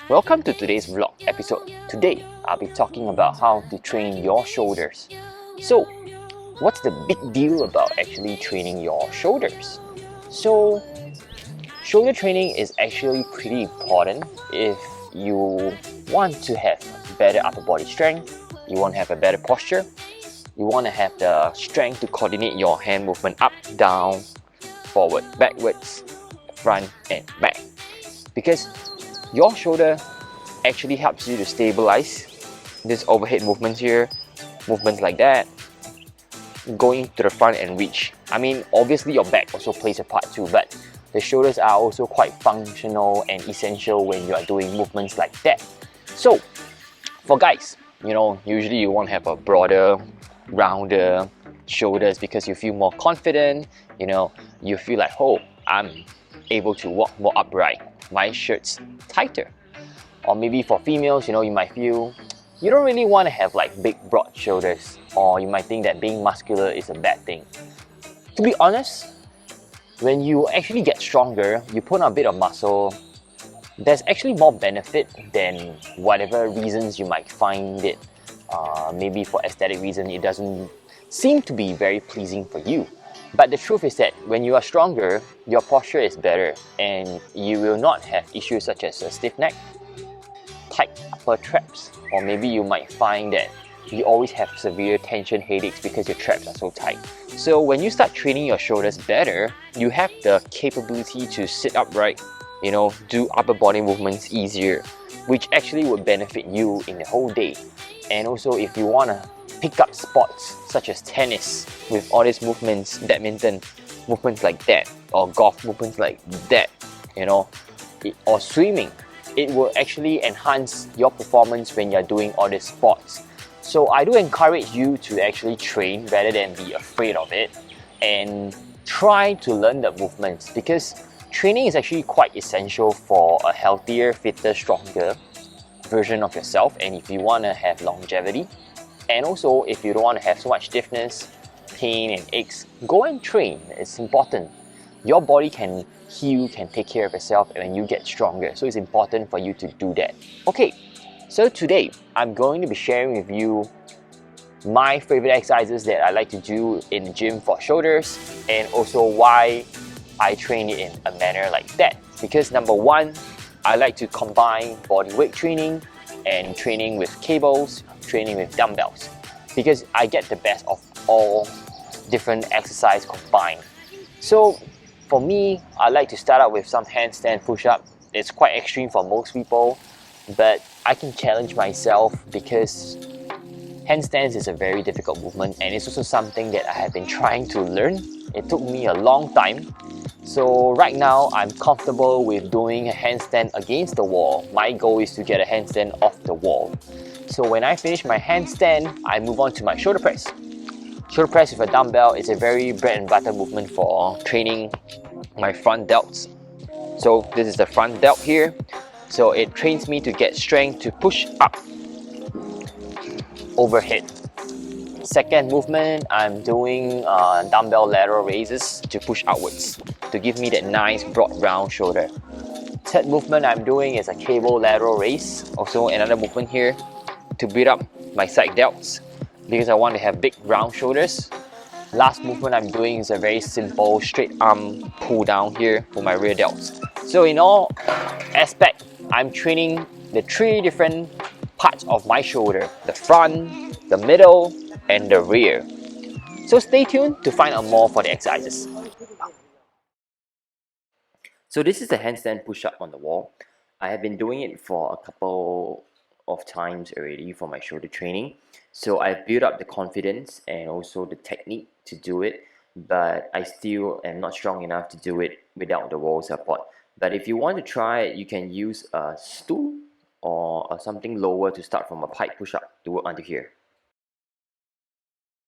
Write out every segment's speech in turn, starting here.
Welcome to today's vlog episode. Today, I'll be talking about how to train your shoulders. So, what's the big deal about actually training your shoulders? So, shoulder training is actually pretty important if you want to have better upper body strength, you want to have a better posture, you want to have the strength to coordinate your hand movement up, down, forward, backwards, front and back. Because your shoulder actually helps you to stabilize this overhead movements here, movements like that, going to the front and reach. I mean, obviously your back also plays a part too, but the shoulders are also quite functional and essential when you are doing movements like that. So, for guys, usually you want to have a broader, rounder shoulders because you feel more confident, you feel like, oh, I'm able to walk more upright, my shirt's tighter. Or maybe for females, you might feel you don't really want to have like big broad shoulders, or you might think that being muscular is a bad thing. To be honest, when you actually get stronger, you put on a bit of muscle, there's actually more benefit than whatever reasons you might find it. Maybe for aesthetic reason, it doesn't seem to be very pleasing for you. But the truth is that when you are stronger, your posture is better and you will not have issues such as a stiff neck, tight upper traps, or maybe you might find that you always have severe tension headaches because your traps are so tight. So when you start training your shoulders better, you have the capability to sit upright, do upper body movements easier, which actually would benefit you in the whole day. And also if you want to pick up sports such as tennis with all these movements, badminton movements like that, or golf movements like that, or swimming, it will actually enhance your performance when you're doing all these sports. So I do encourage you to actually train rather than be afraid of it, and try to learn the movements, because training is actually quite essential for a healthier, fitter, stronger version of yourself, and if you want to have longevity. And also, if you don't want to have so much stiffness, pain and aches, go and train. It's important. Your body can heal, can take care of yourself when you get stronger. So it's important for you to do that. Okay, so today I'm going to be sharing with you my favorite exercises that I like to do in the gym for shoulders, and also why I train it in a manner like that. Because number one, I like to combine body weight training and training with cables, training with dumbbells, because I get the best of all different exercise combined. So for me, I like to start out with some handstand push-up. It's quite extreme for most people, but I can challenge myself because handstands is a very difficult movement, and it's also something that I have been trying to learn. It took me a long time. So right now, I'm comfortable with doing a handstand against the wall. My goal is to get a handstand off the wall. So when I finish my handstand, I move on to my shoulder press. Shoulder press with a dumbbell is a very bread and butter movement for training my front delts. So this is the front delt here. So it trains me to get strength to push up overhead. Second movement, I'm doing dumbbell lateral raises to push outwards to give me that nice broad round shoulder. Third movement I'm doing is a cable lateral raise, also another movement here to build up my side delts because I want to have big round shoulders. Last movement I'm doing is a very simple straight arm pull down here for my rear delts. So in all aspects, I'm training the three different parts of my shoulder: the front, the middle, and the rear. So stay tuned to find out more for the exercises. So this is the handstand push-up on the wall. I have been doing it for a couple of times already for my shoulder training. So I've built up the confidence and also the technique to do it, but I still am not strong enough to do it without the wall support. But if you want to try it, you can use a stool or something lower to start from a pike push-up to work onto here.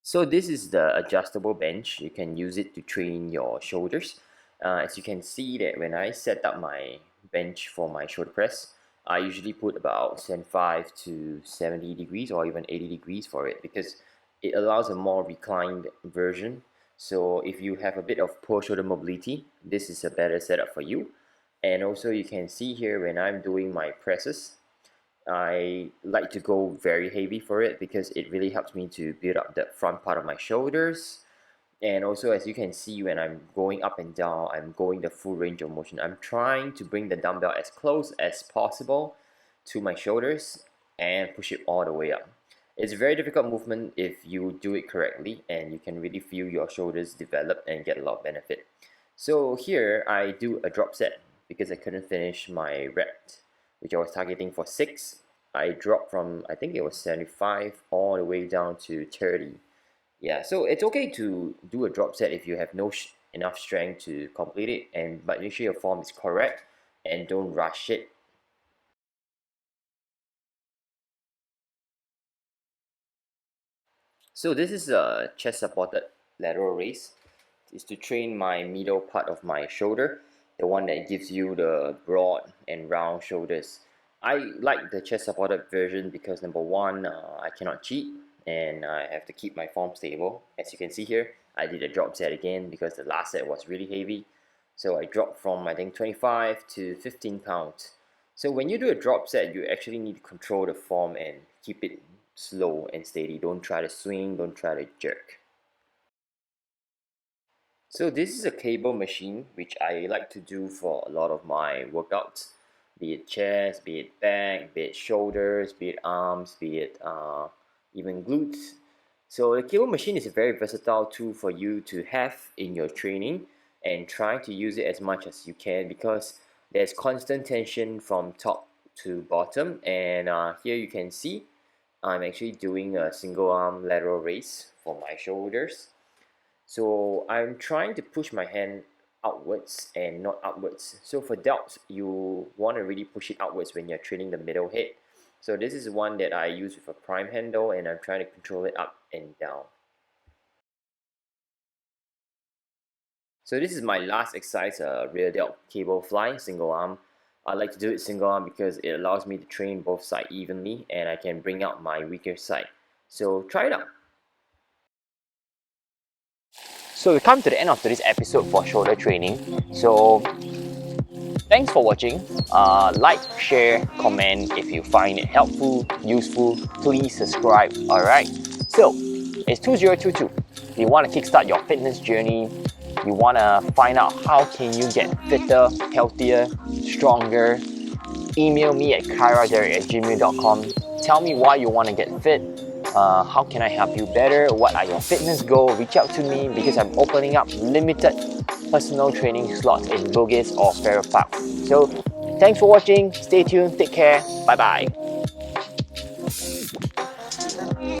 So this is the adjustable bench. You can use it to train your shoulders. As you can see that when I set up my bench for my shoulder press, I usually put about 75 to 70 degrees or even 80 degrees for it, because it allows a more reclined version. So if you have a bit of poor shoulder mobility, this is a better setup for you. And also you can see here when I'm doing my presses, I like to go very heavy for it because it really helps me to build up the front part of my shoulders. And also, as you can see, when I'm going up and down, I'm going the full range of motion. I'm trying to bring the dumbbell as close as possible to my shoulders and push it all the way up. It's a very difficult movement if you do it correctly, and you can really feel your shoulders develop and get a lot of benefit. So here I do a drop set because I couldn't finish my rep, which I was targeting for 6. I dropped from, I think it was 75 all the way down to 30. Yeah, so it's okay to do a drop set if you have no enough strength to complete it, but make sure your form is correct and don't rush it. So this is a chest supported lateral raise. It's to train my middle part of my shoulder, the one that gives you the broad and round shoulders. I like the chest supported version because number one, I cannot cheat and I have to keep my form stable. As you can see here, I did a drop set again because the last set was really heavy. So I dropped from, I think, 25 to 15 pounds. So when you do a drop set, you actually need to control the form and keep it slow and steady. Don't try to swing, don't try to jerk. So this is a cable machine which I like to do for a lot of my workouts, be it chest, be it back, be it shoulders, be it arms, be it even glutes. So the cable machine is a very versatile tool for you to have in your training, and try to use it as much as you can because there's constant tension from top to bottom. And here you can see I'm actually doing a single arm lateral raise for my shoulders. So I'm trying to push my hand outwards and not upwards. So for delts, you want to really push it outwards when you're training the middle head. So this is one that I use with a prime handle, and I'm trying to control it up and down. So this is my last exercise, rear delt cable fly, single arm. I like to do it single arm because it allows me to train both sides evenly and I can bring out my weaker side. So try it out. So we come to the end of today's episode for shoulder training. So thanks for watching. Like, share, comment if you find it helpful, useful. Please subscribe. Alright. So it's 2022. You want to kickstart your fitness journey. You want to find out how can you get fitter, healthier, stronger. Email me at kyraderrick@gmail.com. Tell me why you want to get fit. How can I help you better? What are your fitness goals? Reach out to me because I'm opening up limited personal training slots in Bugis or Farrer Park. So thanks for watching. Stay tuned. Take care. Bye bye.